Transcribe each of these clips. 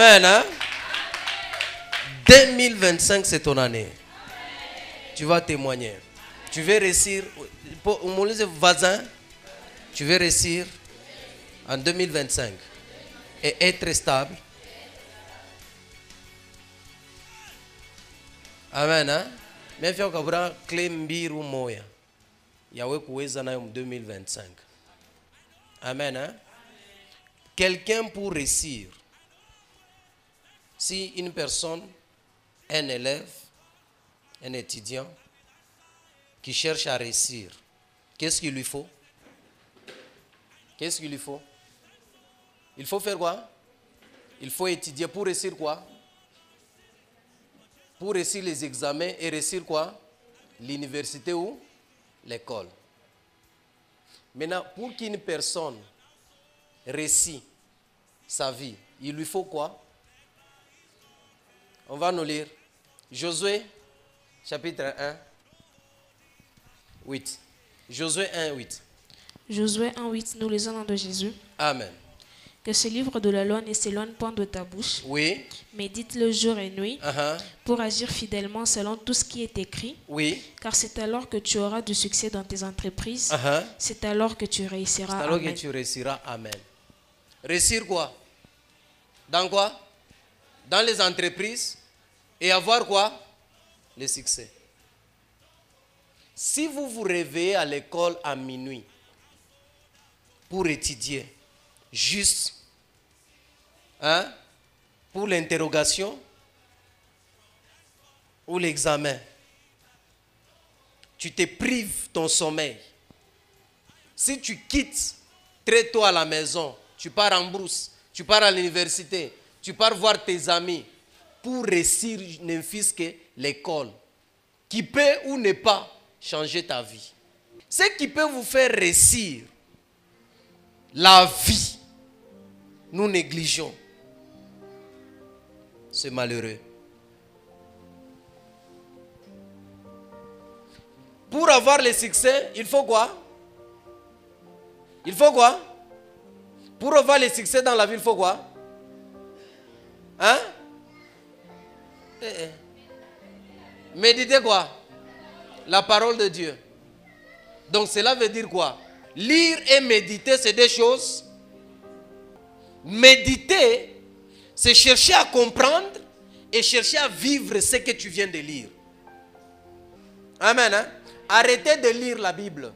Amen. Hein? 2025, c'est ton année. Tu vas témoigner. Tu veux réussir. Pour mon voisin, tu veux réussir en 2025 et être stable. Amen. Hein? Mais il faut que clé mbiru moya. Yahweh kuweza nayo 2025. Amen. Hein? Quelqu'un pour réussir. Si une personne, un élève, un étudiant qui cherche à réussir, qu'est-ce qu'il lui faut? Qu'est-ce qu'il lui faut? Il faut faire quoi? Il faut étudier pour réussir quoi? Pour réussir les examens et réussir quoi? L'université ou l'école. Maintenant, pour qu'une personne réussisse sa vie, il lui faut quoi? On va nous lire Josué, chapitre 1, 8. Josué 1, 8. Josué 1, 8, nous lisons au nom de Jésus. Amen. Que ce livre de la loi ne s'éloigne point de ta bouche. Oui. Médite-le jour et nuit pour agir fidèlement selon tout ce qui est écrit. Oui. Car c'est alors que tu auras du succès dans tes entreprises. C'est alors que tu réussiras. C'est alors que tu réussiras. Amen. Réussir quoi? Dans quoi? Dans les entreprises et avoir quoi? Le succès. Si vous vous réveillez à l'école à minuit pour étudier, juste pour l'interrogation ou l'examen, tu te prives ton sommeil. Si tu quittes très tôt à la maison, tu pars en brousse, tu pars à l'université, tu pars voir tes amis pour réussir ne fût-ce que l'école, qui peut ou ne pas changer ta vie. Ce qui peut vous faire réussir la vie, nous négligeons. C'est malheureux. Pour avoir le succès, il faut quoi? Il faut quoi? Pour avoir le succès dans la vie, il faut quoi? Hein? Méditer quoi? La parole de Dieu. Donc cela veut dire quoi? Lire et méditer, c'est des choses. Méditer, c'est chercher à comprendre et chercher à vivre ce que tu viens de lire. Amen. Hein? Arrêtez de lire la Bible.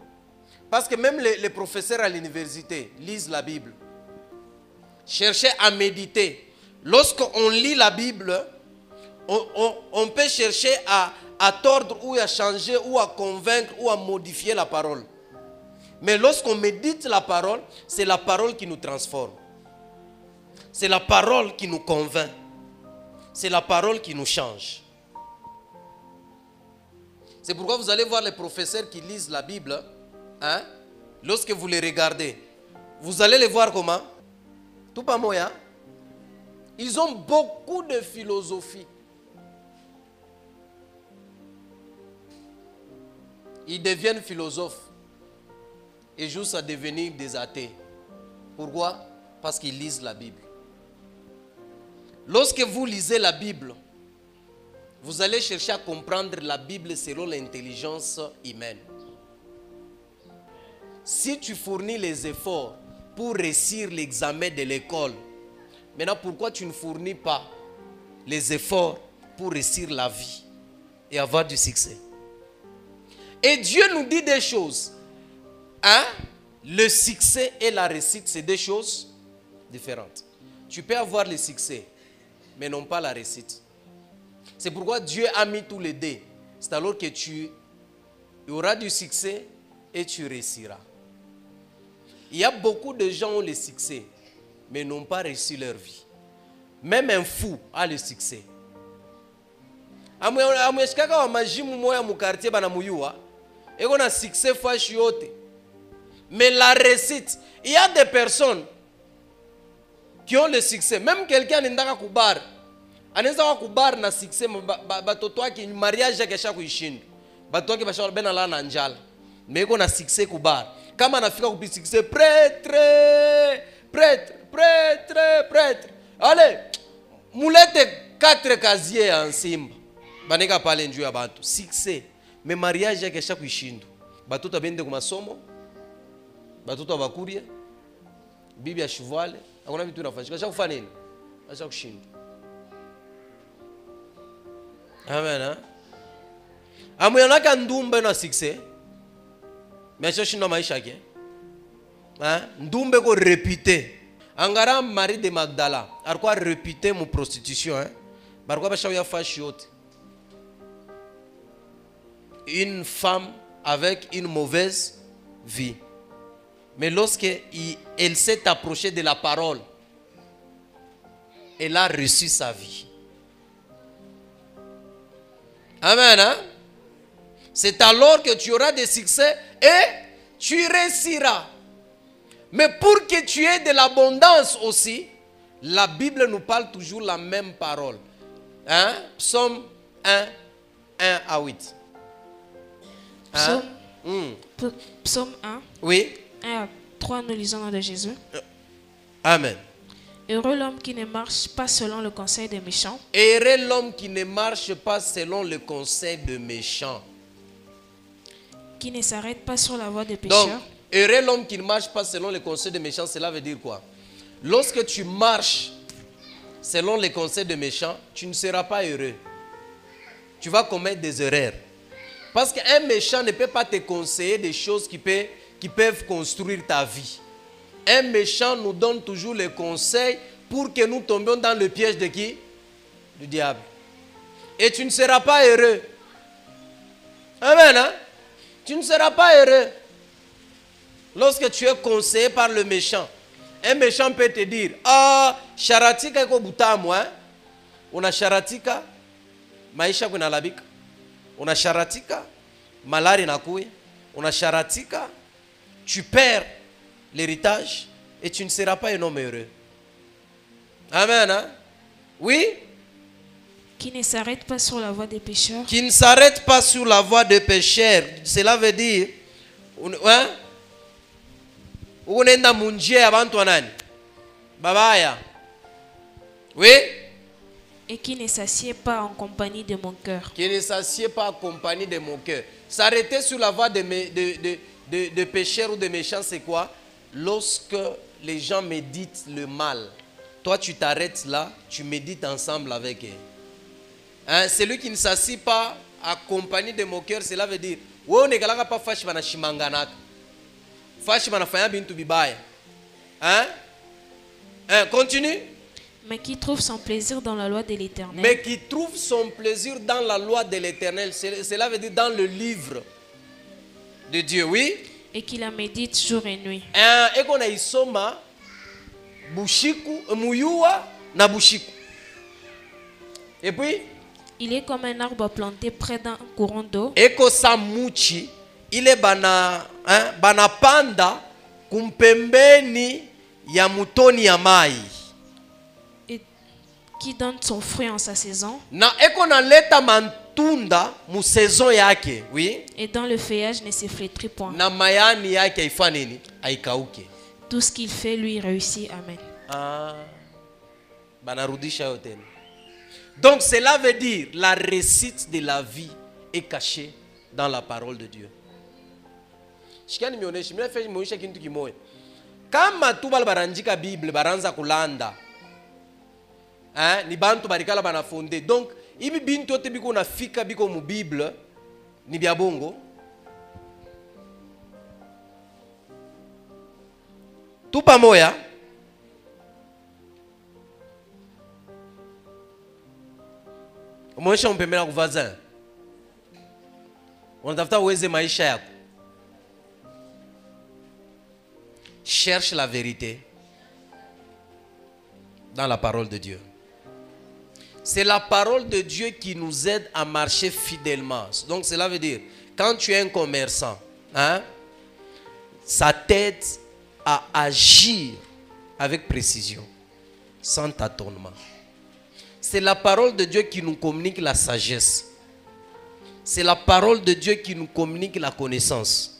Parce que même les professeurs à l'université lisent la Bible. Cherchez à méditer. Lorsqu'on lit la Bible, on peut chercher à tordre ou à changer ou à convaincre ou à modifier la parole. Mais lorsqu'on médite la parole, c'est la parole qui nous transforme. C'est la parole qui nous convainc. C'est la parole qui nous change. C'est pourquoi vous allez voir les professeurs qui lisent la Bible, lorsque vous les regardez, vous allez les voir comment? Tout pas moyen. Ils ont beaucoup de philosophie. Ils deviennent philosophes et jusqu'à devenir des athées. Pourquoi? Parce qu'ils lisent la Bible. Lorsque vous lisez la Bible, vous allez chercher à comprendre la Bible selon l'intelligence humaine. Si tu fournis les efforts pour réussir l'examen de l'école, maintenant pourquoi tu ne fournis pas les efforts pour réussir la vie et avoir du succès? Et Dieu nous dit des choses. Le succès et la réussite, c'est des choses différentes. Tu peux avoir le succès, mais non pas la réussite. C'est pourquoi Dieu a mis tous les deux. C'est alors que tu auras du succès et tu réussiras. Il y a beaucoup de gens qui ont le succès, mais n'ont pas réussi leur vie. Même un fou a le succès. Et on a succès fois chioté. Mais la réussite, il y a des personnes qui ont le succès. Même quelqu'un qui n'a pas anaweza kubar na succès batoto wake mariage yake shakuishinda. Batoto wake basha bena la na njala. Mais iko na succès kubar. Kama anafika kupi succès prêtre. Allez, Moulette 4 casiers en simba. Baneka pale njuu ya bantu. Succès. Mais mariage yake chaque kushindu. Batoto bende kwa masomo. Batoto bakuria. Bibi ya shivale. Hakuna vitu vinafanyika. Acha kufanya nini? Acha kushinda. Amen. Hein? Amuyonaka ndumbe na succès. Mais acha shinda maisha yake. Hein? Ndumbe ko réputé. Angara Marie de Magdala. Alikuwa réputé mu prostitution. Hein? Barikuwa bashawiya fashi yote. Une femme avec une mauvaise vie. Mais lorsque elle s'est approchée de la parole, elle a reçu sa vie. Amen. Hein? C'est alors que tu auras des succès et tu réussiras. Mais pour que tu aies de l'abondance aussi, la Bible nous parle toujours la même parole. Hein? Psaume 1, 1 à 8. Hein? Psaume 1. Oui. 1 à 3, nous lisons dans de Jésus. Amen. Heureux l'homme qui ne marche pas selon le conseil des méchants. Heureux l'homme qui ne marche pas selon le conseil des méchants. Qui ne s'arrête pas sur la voie des pécheurs. Donc, heureux l'homme qui ne marche pas selon le conseil des méchants, cela veut dire quoi? Lorsque tu marches selon les conseils des méchants, tu ne seras pas heureux. Tu vas commettre des erreurs. Parce qu'un méchant ne peut pas te conseiller des choses qui peuvent construire ta vie. Un méchant nous donne toujours les conseils pour que nous tombions dans le piège de qui? Du diable. Et tu ne seras pas heureux. Amen. Hein? Tu ne seras pas heureux. Lorsque tu es conseillé par le méchant, un méchant peut te dire, ah, sharatika iko butamu, hein? Una sharatika, maisha kuna labika. Una sharatika, malari nakuya. Una sharatika, tu perds l'héritage et tu ne seras pas un homme heureux. Amen. Hein? Oui? Qui ne s'arrête pas sur la voie des pécheurs. Qui ne s'arrête pas sur la voie des pécheurs. Cela veut dire, hein? Unaenda munjia ya bantu wanani? Babaya. Oui? Et qui ne s'assied pas en compagnie de mon cœur. Qui ne s'assied pas en compagnie de mon cœur. S'arrêter sur la voie de pécheurs ou de méchants, c'est quoi? Lorsque les gens méditent le mal, toi tu t'arrêtes là, tu médites ensemble avec eux. Hein? Celui qui ne s'assied pas en compagnie de mon cœur, cela veut dire, on ne galaka pas fashi bana shimanganaka. Fashi bana fanya bintu bibaya. Hein? Hein? Continue. Mais qui trouve son plaisir dans la loi de l'Éternel. Mais qui trouve son plaisir dans la loi de l'Éternel. Cela veut dire dans le livre de Dieu, oui. Et qui la médite jour et nuit. Et qu'on a isoma bushiku, muyua na bushiku. Et puis, il est comme un arbre planté près d'un courant d'eau. Et que sa muchi, il est bana panda kumpembeni ya mutoni ya mai. Qui donne son fruit en sa saison. Na eko na leta mantunda mu saison yake, oui. Et dans le feuillage ne se flétrit point. Na mayani yake haifa nini? Haikauke. Tout ce qu'il fait lui réussit. Amen. Ah. Banarudisha yo tena. Donc cela veut dire la réussite de la vie est cachée dans la parole de Dieu. Shikani mioneshi, mimi nafanya muisha kintu kimoja. Kama tu baranjika Bible baranza kulanda. Hein? Ni bantu barikala banafonde. Donc, ibi bintu yote biko nafika biko mu Bible ni bya bongo. Tu pamoja. Umwesha mpembela kuvazan. Unatafuta uweze maisha yako. Cherche la vérité dans la parole de Dieu. C'est la parole de Dieu qui nous aide à marcher fidèlement. Donc cela veut dire, quand tu es un commerçant, hein, ça t'aide à agir avec précision, sans tâtonnement. C'est la parole de Dieu qui nous communique la sagesse. C'est la parole de Dieu qui nous communique la connaissance.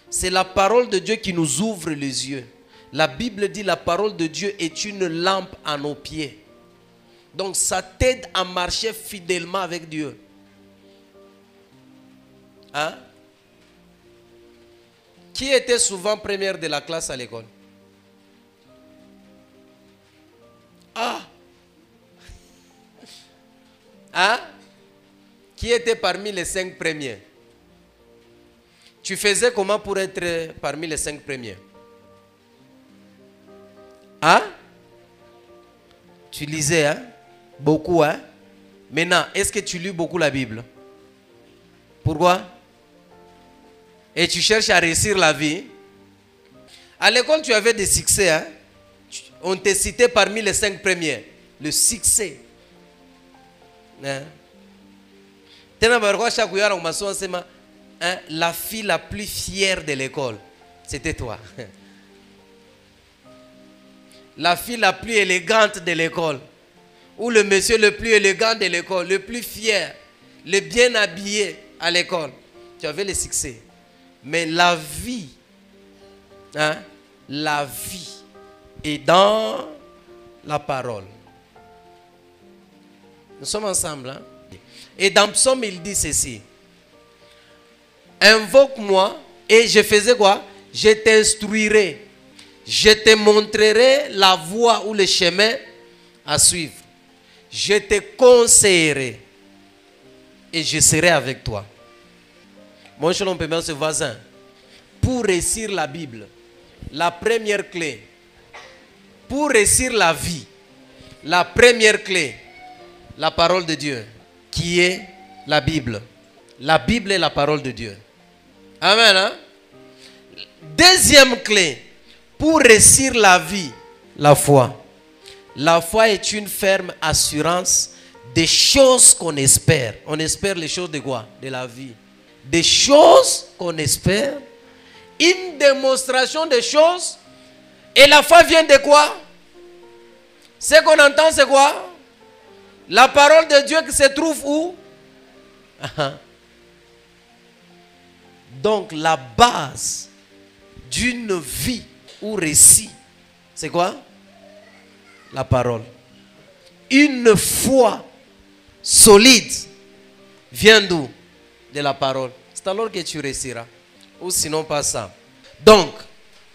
C'est la parole de Dieu qui nous ouvre les yeux. La Bible dit la parole de Dieu est une lampe à nos pieds. Donc ça t'aide à marcher fidèlement avec Dieu. Hein? Qui était souvent première de la classe à l'école? Ah! Hein? Qui était parmi les 5 premiers? Tu faisais comment pour être parmi les 5 premiers? Hein? Tu lisais, hein? Beaucoup, hein? Maintenant, est-ce que tu lis beaucoup la Bible? Pourquoi? Et tu cherches à réussir la vie? À l'école, tu avais des succès, hein? On te citait parmi les 5 premiers. Le succès. Hein? La fille la plus fière de l'école, c'était toi. La fille la plus élégante de l'école. Ou le monsieur le plus élégant de l'école, le plus fier, le bien habillé à l'école. Tu avais le succès. Mais la vie, hein, la vie est dans la parole. Nous sommes ensemble. Hein? Et dans Psaume, il dit ceci. Invoque-moi et je faisais quoi? Je t'instruirai. Je te montrerai la voie ou le chemin à suivre. Je te conseillerai et je serai avec toi. Mon cher, on peut mettre ce voisin. Pour réussir la Bible, la première clé, pour réussir la vie, la première clé, la parole de Dieu, qui est la Bible. La Bible est la parole de Dieu. Amen. Hein? Deuxième clé, pour réussir la vie, la foi. La foi est une ferme assurance des choses qu'on espère. On espère les choses de quoi? De la vie. Des choses qu'on espère. Une démonstration des choses. Et la foi vient de quoi? Ce qu'on entend, c'est quoi? La parole de Dieu qui se trouve où? Donc la base d'une vie ou récit, c'est quoi? La parole. Une foi solide vient d'où? De la parole. C'est alors que tu réussiras. Ou sinon pas ça. Donc,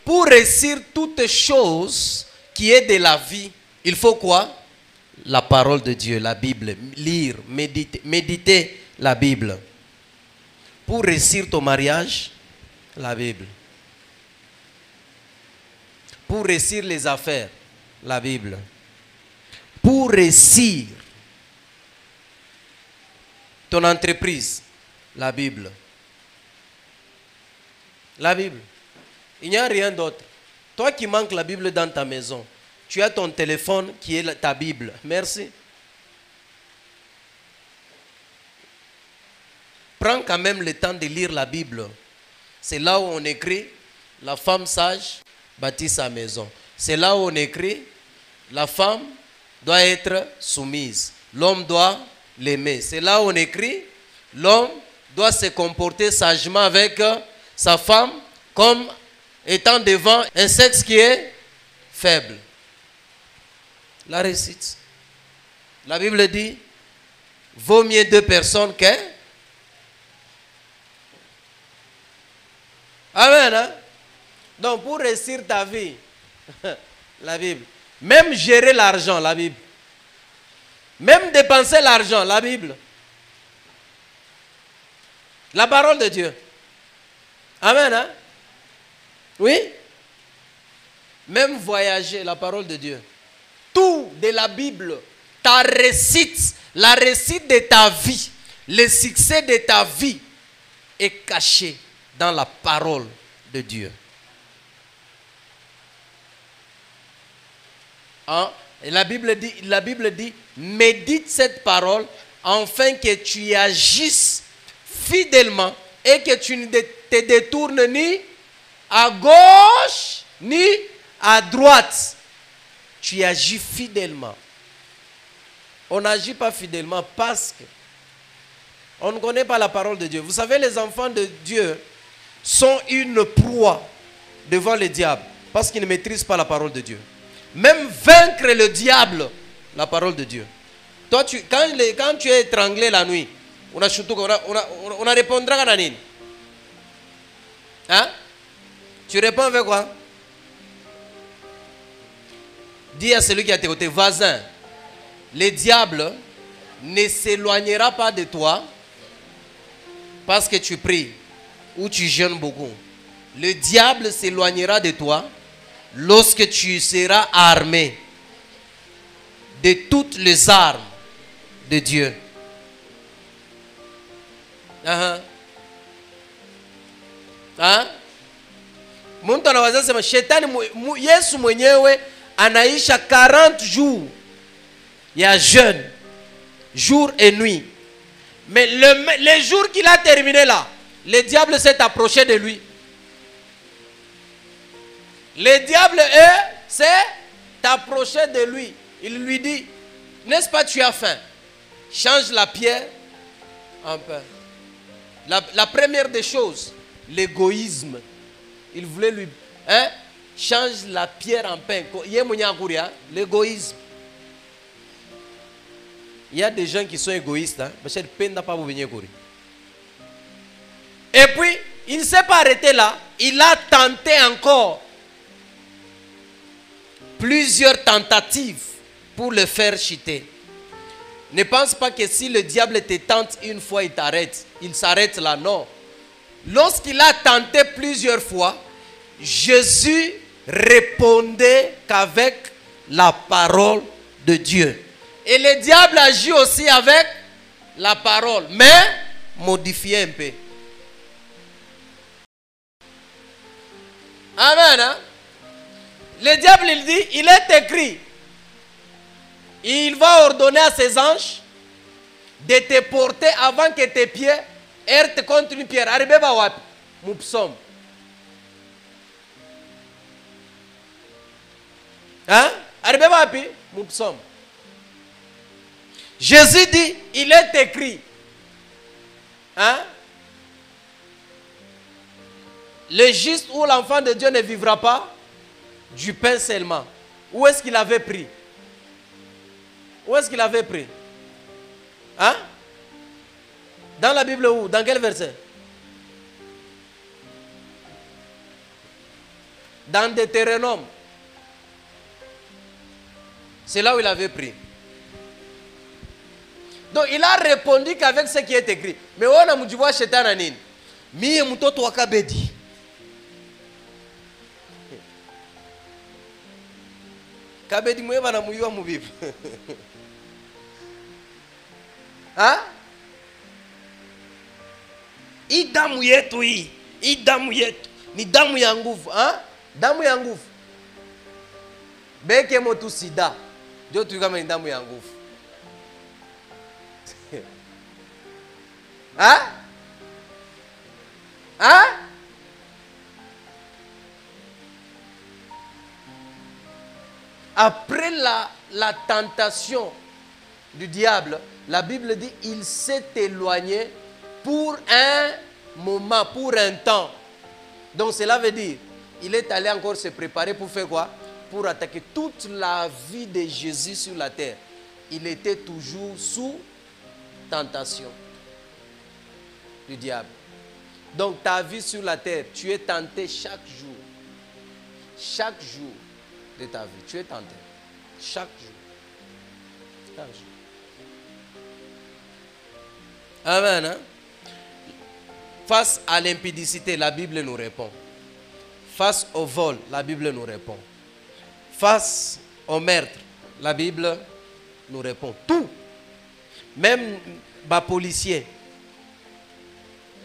pour réussir toute chose qui est de la vie, il faut quoi? La parole de Dieu, la Bible. Lire, méditer la Bible. Pour réussir ton mariage, la Bible. Pour réussir les affaires, la Bible. Pour réussir ton entreprise, la Bible. La Bible. Il n'y a rien d'autre. Toi qui manques la Bible dans ta maison, tu as ton téléphone qui est ta Bible. Merci. Prends quand même le temps de lire la Bible. C'est là où on écrit la femme sage bâtit sa maison. C'est là où on écrit la femme doit être soumise. L'homme doit l'aimer. C'est là où on écrit l'homme doit se comporter sagement avec sa femme comme étant devant un sexe qui est faible. La réussite. La Bible dit vaut mieux 2 personnes qu'un. Amen. Hein? Donc pour réussir ta vie, la Bible. Même gérer l'argent, la Bible. Même dépenser l'argent, la Bible. La parole de Dieu. Amen. Hein? Oui. Même voyager, la parole de Dieu. Tout de la Bible. Ta réussite, la réussite de ta vie, le succès de ta vie est caché dans la parole de Dieu. Hein? Et la Bible dit, médite cette parole afin que tu y agisses fidèlement et que tu ne te détournes ni à gauche ni à droite. Tu y agis fidèlement. On n'agit pas fidèlement parce que on ne connaît pas la parole de Dieu. Vous savez, les enfants de Dieu sont une proie devant le diable parce qu'ils ne maîtrisent pas la parole de Dieu. Même vaincre le diable, la parole de Dieu. Toi, quand tu es étranglé la nuit, on a répondra à Nanine. Hein? Tu réponds avec quoi? Dis à celui qui est à tes côtés, voisin, le diable ne s'éloignera pas de toi parce que tu pries ou tu jeûnes beaucoup. Le diable s'éloignera de toi lorsque tu seras armé de toutes les armes de Dieu. Mtu anaweza sema shetani Yesu mwenyewe anaisha 40 jours ya jeûne, jour et nuit. Mais le jour qu'il a terminé là, le diable s'est approché de lui. Le diable s'est approché de lui. Il lui dit, n'est-ce pas tu as faim? Change la pierre en pain. La première des choses, l'égoïsme. Il voulait lui... change la pierre en pain. L'égoïsme. Il y a des gens qui sont égoïstes. Et puis, il ne s'est pas arrêté là. Il a tenté encore plusieurs tentatives pour le faire chuter. Ne pense pas que si le diable te tente une fois, il t'arrête. Il s'arrête là, non. Lorsqu'il a tenté plusieurs fois, Jésus répondait qu'avec la parole de Dieu. Et le diable agit aussi avec la parole, mais modifié un peu. Amen. Hein? Le diable, il dit, il est écrit, il va ordonner à ses anges de te porter avant que tes pieds heurtent contre une pierre. Arribeba wapi? Mupsom. Hein? Arribeba wapi? Mupsom. Jésus dit, il est écrit. Hein? Le juste ou l'enfant de Dieu ne vivra pas du pain seulement. Où est-ce qu'il avait pris? Où est-ce qu'il avait pris? Hein? Dans la Bible où? Dans quel verset? Dans Deutéronome. C'est là où il avait pris. Donc il a répondu qu'avec ce qui est écrit. Mais on a ditว่าshetani nini? Mie mtoto wa Kabedi. Kabedi mwe bana muyua mubibi. Hein? Hii damu yetu hii. Hii damu yetu ni damu ya nguvu, hein? Damu ya nguvu. Beke motu sida. Ndio tu kama ni damu ya nguvu. Hein? Hein? Après la tentation du diable, la Bible dit il s'est éloigné pour un moment, pour un temps. Donc cela veut dire il est allé encore se préparer pour faire quoi? Pour attaquer toute la vie de Jésus sur la terre. Il était toujours sous tentation du diable. Donc ta vie sur la terre, tu es tenté chaque jour. Chaque jour de ta vie, tu es tenté. Chaque jour. Chaque jour. Amen. Hein? Face à l'impudicité, la Bible nous répond. Face au vol, la Bible nous répond. Face au meurtre, la Bible nous répond. Tout. Même les policiers.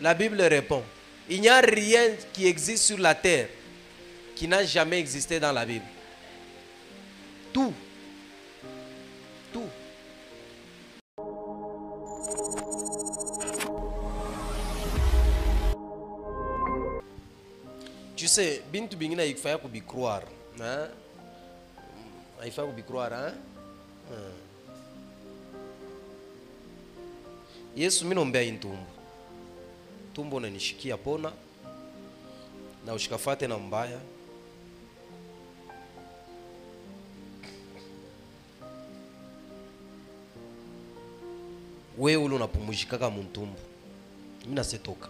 La Bible répond. Il n'y a rien qui existe sur la terre qui n'a jamais existé dans la Bible. Tout. Tout. Tu sais, Bintu Bingina, il faut y croire. Hein? Il faut y croire. Hein? Yesu mimi naombea intumbu. Tumbo unanishikia pona na ushikafate na mbaya. wewe ule unapumzikaka mtumbo. Mimi nasetoka.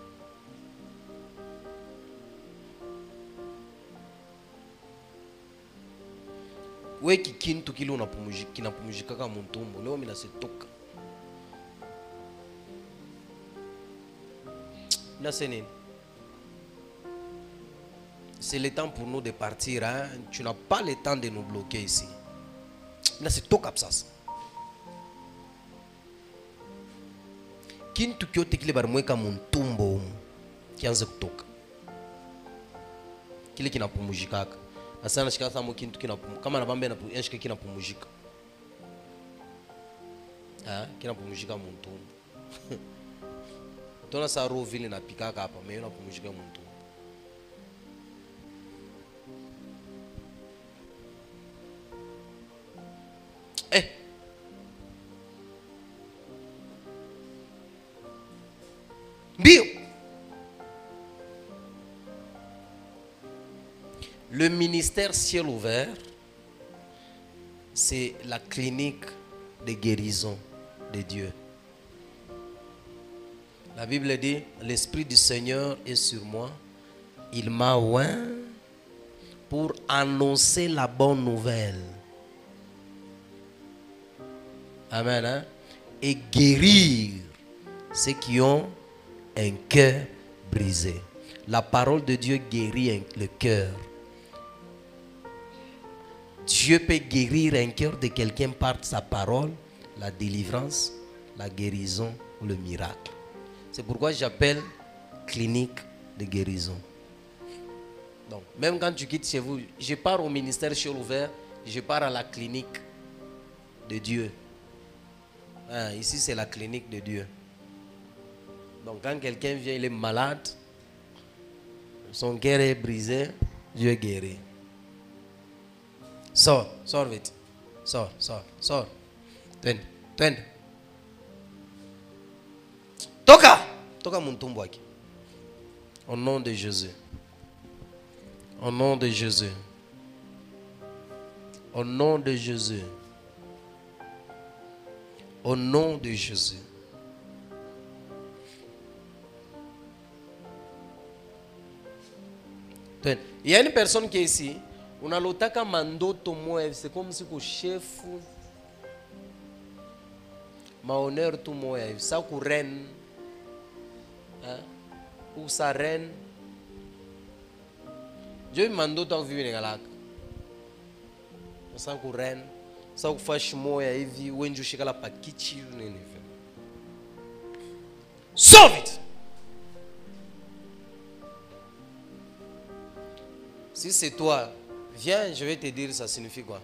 Wewe kikintu kile unapumzikaka mtumbo, leo mimi nasetoka. Là c'est nini? C'est le temps pour nous de partir, hein? Tu n'as pas le temps de nous bloquer ici. Là c'est tout comme ça. Kintu kyote kile barimweka muntumbo kianze kutoka. Kile kinapumzikaka. Asana shika samu kintu kinapumzika. Kama nabambe na yashika kinapumzika. Ah, kinapumzika muntumbo. Tona sa roho vile napikaka hapa, mimi napumzika muntumbo. Bio. Le ministère ciel ouvert, c'est la clinique de guérison de Dieu. La Bible dit, l'Esprit du Seigneur est sur moi. Il m'a oint pour annoncer la bonne nouvelle. Amen. Hein? Et guérir ceux qui ont un cœur brisé. La parole de Dieu guérit le cœur. Dieu peut guérir un cœur de quelqu'un par sa parole, la délivrance, la guérison ou le miracle. C'est pourquoi j'appelle clinique de guérison. Donc, même quand tu quittes chez vous, je pars au ministère ciel ouvert, je pars à la clinique de Dieu. Hein, ici, c'est la clinique de Dieu. Donc, quand quelqu'un vient, il est malade, son cœur est brisé, Dieu guérit. Sors, sors vite. Sors, sors, sors. Twende. Toka muntumbu wake. Au nom de Jésus. Au nom de Jésus. Au nom de Jésus. Au nom de Jésus. Il y a une personne qui est ici. On a l'otaka mandoto moe. C'est comme si le chef ma honneur tout moe. Ça ku reine. Ou sa reine. Dieu mandoto au vivre galak. Ça ku reine. Ça ku fash moe hivi wenju shikala pakichi nini. Solve it. Si c'est toi, viens, je vais te dire ça signifie quoi.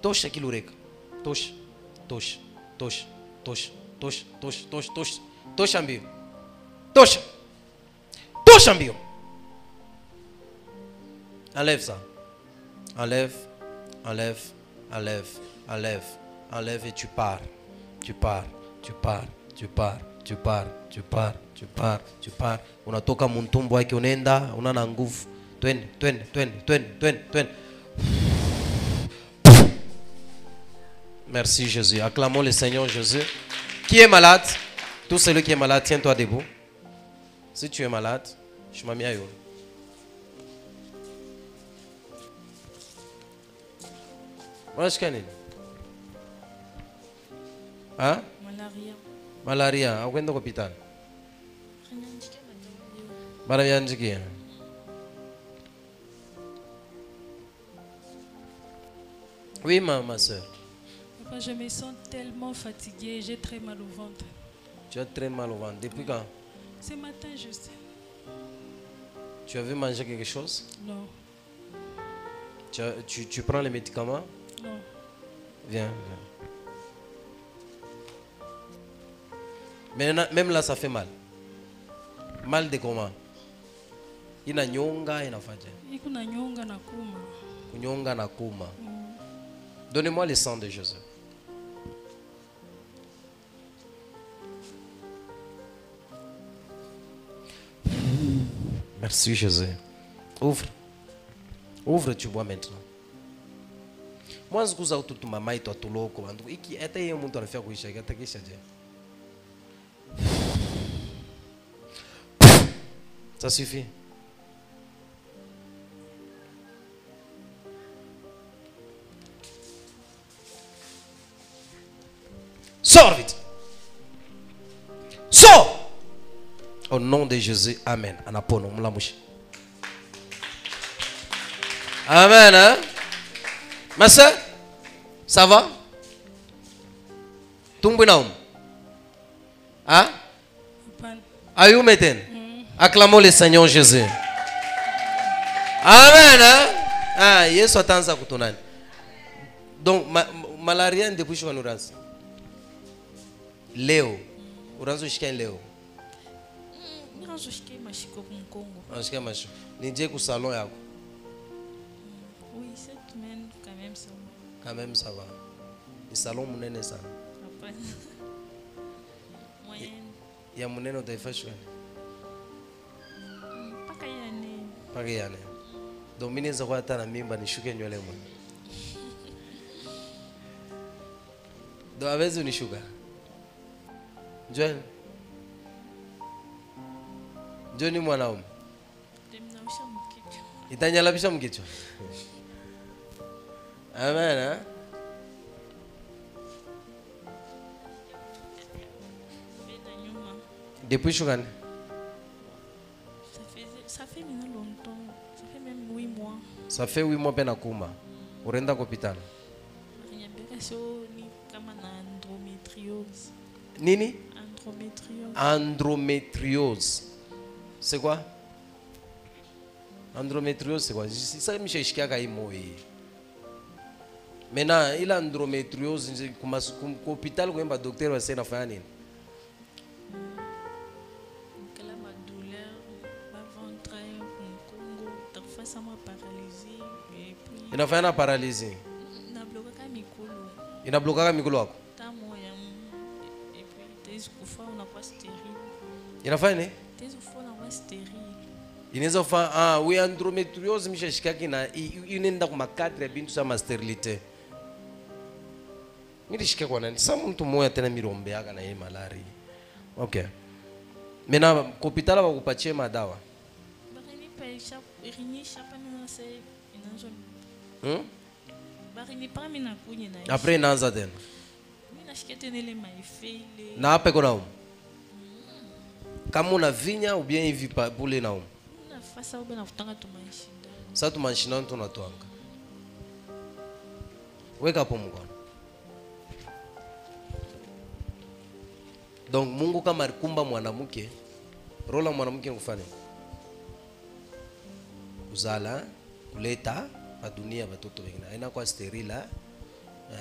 Tosha kilureka. Tosha. Tosha mbio. Tosha mbio. Enlève ça. Enlève et tu pars. Unatoka muntumbo wake unaenda, unana nguvu. Twende. Merci Jésus. Acclamons le Seigneur Jésus. Qui est malade? Tout celui qui est malade, tiens-toi debout. Si tu es malade, je m'en mets à yon. Voilà ce qu'il y a. Hein? Malaria. Au quel hôpital? Oui, ma soeur. Papa, je me sens tellement fatiguée, j'ai très mal au ventre. Tu as très mal au ventre. Depuis quand? Ce matin, juste. Tu avais mangé quelque chose? Non. Tu prends les médicaments? Non. Viens. Même là, ça fait mal. Mal de comment? Ina nyonga inafaje? Ikuna nyonga na kuma. Kunyonga na kuma. Donnez-moi le sang de Jésus. Merci Jésus. Ouvre. Ouvre, tu vois maintenant. Moi, je vous ai tout maman et toi tout l'eau comme et qui était un monde à faire coucher, qui était ça suffit. Sors vite. Sors. Au nom de Jésus, amen. Anapono, moulamouchi. Amen, hein? Ma soeur, ça va? Tumbinaum. Hein? Ayou meten. Acclamons le Seigneur Jésus. Amen, hein? Ah, Yesu atanza kutunani. Donc, malaria depuis que nous rançons. Léo. Uranzo shika leo. Uranzo shika mashiko kumkongo. Shika mashiko. Nije ku salon yako. Oui, cette semaine quand même ça va. Quand même ça va. Le salon munene sana. Après. Moyenne. Ya munene utaifa shwani. Paka yane. Paka yane. Donc mimi nza kwa hata na mimba nishuke nywele mwa. Do awezi unishuka. John. John ni mwanaume. Demnausha mkichwa. Itanyalabisha mkichwa. Amen, hein? Depuis Chougane? Ça fait maintenant longtemps. Ça fait même 8 mois. Ça fait 8 mois pena kuma. Urenda kwa hospital. Ni kama na endométriose. Nini? Endométriose. Endométriose. C'est quoi? Endométriose c'est quoi? Ça me cherche kia kai moi. Maintenant, il a endométriose kuma hôpital kwa docteur wa sena fanya nini? Kala ma douleur, ma ventre, mon congo, parfois ça m'a paralysé et puis inafanya na paralysie. Na bloka mikolo. Inabloka mikolo wako? Tamo ya et puis des fois on a pas stérile. Inafanya nini? Des fois on a pas stérile. Inaweza fa we endometriose mishashikaki na inaenda kwa 4 bintu za sterilite. Nilishika kwa nani? Sasa mtu mmoja tena mirombe yaka na yeye malaria. Okay. Mena hospitali wakupatie madawa. Barini pa irini chapa na se inaanza. Barini pa mimi nakunya na. Après inaanza tena. Mimi nashika tena ile maifele. Na hapa kuna umu. Kama una vinya ou bien hivi pule na umu. Na fasa ube na kutanga tumanishinda. Sasa tumanishinda tunatwanga. Weka hapo mkono. Donc Mungu kama alikumba mwanamke, rola mwanamke ngufanye. Uzala, kuleta pa dunia watoto wengine. Haina kwa stérile.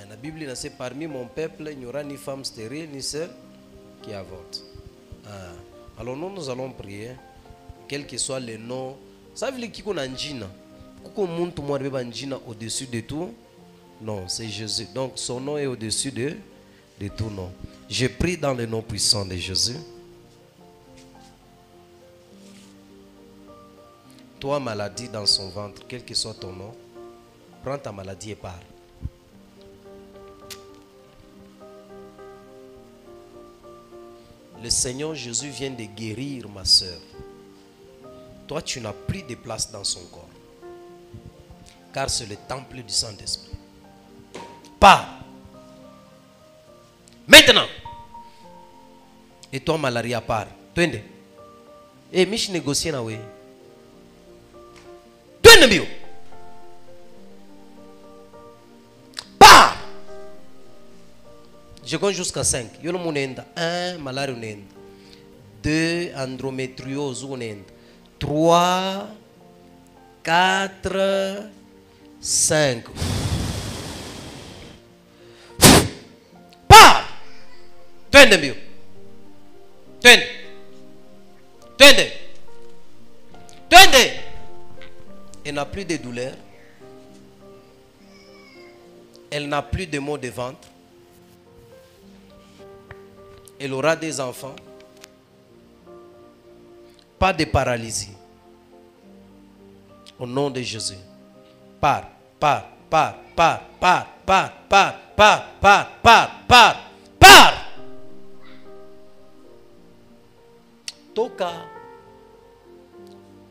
La Bible inasema parmi mon peuple, il n'y aura ni femme stérile ni seule qui avorte. Alors nous allons prier quel que soit le nom. Ça veut dire qu'il y a njina. Kuko muntu mwa beba njina au-dessus de tout. Non, c'est Jésus. Donc son nom est au-dessus de tout nom. Je prie dans le nom puissant de Jésus. Toi, maladie dans son ventre, quel que soit ton nom, prends ta maladie et pars. Le Seigneur Jésus vient de guérir ma soeur. Toi, tu n'as plus de place dans son corps. Car c'est le temple du Saint-Esprit. Pars. Maintenant. Et toi, malaria, part. Twende. Eh, mish négocier na we. Twende bio. Part. Je compte jusqu'à 5. Yo no munenda. 1, malaria unenda. 2, endométriose unenda. 3, 4, 5. Twende mbio. Twende. Twende. Twende. Elle n'a plus de douleur. Elle n'a plus de maux de ventre. Elle aura des enfants. Pas de paralysie. Au nom de Jésus. Pars, pars, pars, pars, pars, pars, pars, pars, pars, pars, pars, pars. Toka.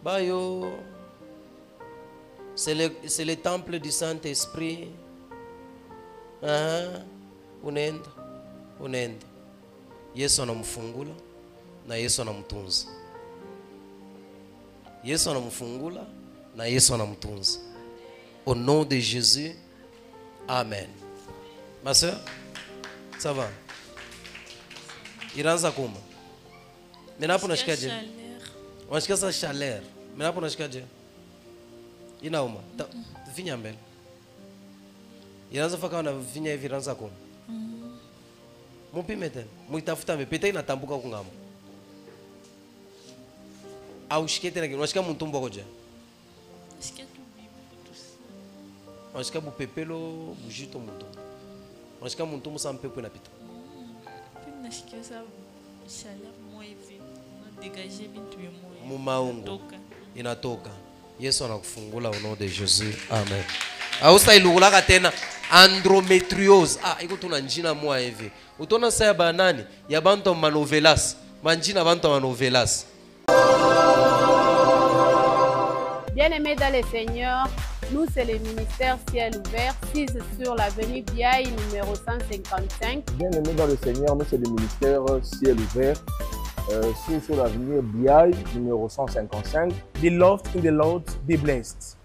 Bayo. C'est le temple du Saint-Esprit. Unaenda. Unaenda. Yesu anamfungula na Yesu anamtunza. Yesu anamfungula na Yesu anamtunza. Au nom de Jésus. Amen. Ma soeur, ça va? Iraanza kuma. Mimi hapo nashikaje? Unashika sa chaleur. Mimi hapo nashikaje? Inauma. Vinya mbele. Iraanza faka na vinya hivi iraanza kuma. Mupime tena. Muitafuta mepeta inatambuka kungamo. Au shike tena kile. Unashika mtumbo koje? Nasikia tu bibi tu. Unashika bupepelo bujito mtumbo. Unashika mtumbo sa mpepo inapita. Puis nasikia ça chaleur moi hivi. Na dégager bintu moi. Mumaungu. Inatoka. Yesu anakufungula au nom de Jésus. Amen. Austa ilugulaka tena endométriose. Iko tuna njina mwa hivi. Utona saya banani ya bantu manovelas. Manjina bantu manovelas. Bien-aimés dans le Seigneur, nous c'est le ministère Ciel Ouvert, 6 sur l'avenue Biaï numéro 155. Bien-aimés dans le Seigneur, nous c'est le ministère Ciel Ouvert, 6 sur l'avenue Biaï numéro 155. Beloved in the Lord, be blessed.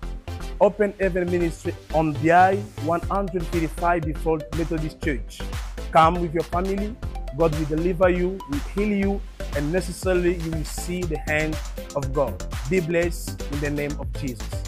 Open Heaven Ministry on Biaï 135 before Methodist Church. Come with your family. God will deliver you, will heal you, and necessarily you will see the hand of God. Be blessed in the name of Jesus.